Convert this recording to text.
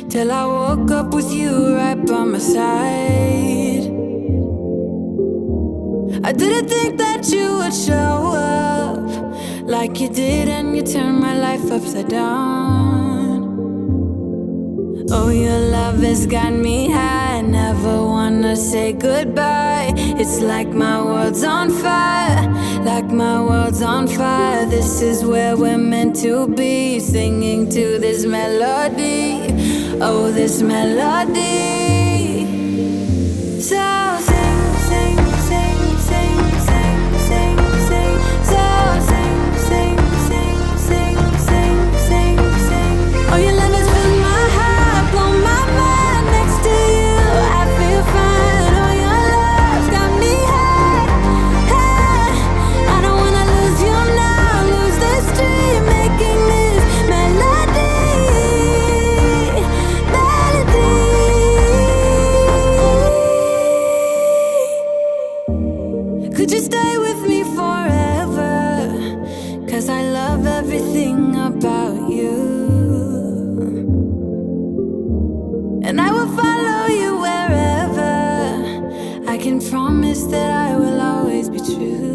till I woke up with you right by my side. I didn't think that you would show up like you did, and you turned my life upside down. Oh, your love has got me high, I never wanna say goodbye. It's like my world's on fire, like my world's on fire. This is where we're meant to be, singing to this melody. Oh, this melody. So sing, sing, sing, sing, sing, sing, sing. So sing, sing, sing, sing, sing, sing, sing. Oh, your love has filled my heart, blown my mind. Next to you, I feel fine. Oh, your love's got me high, high. I don't wanna lose you now, lose this dream, making this melody, melody. Could you stay with me forever? 'Cause I love everything about you, and I will follow you wherever. I can promise that I will always be true.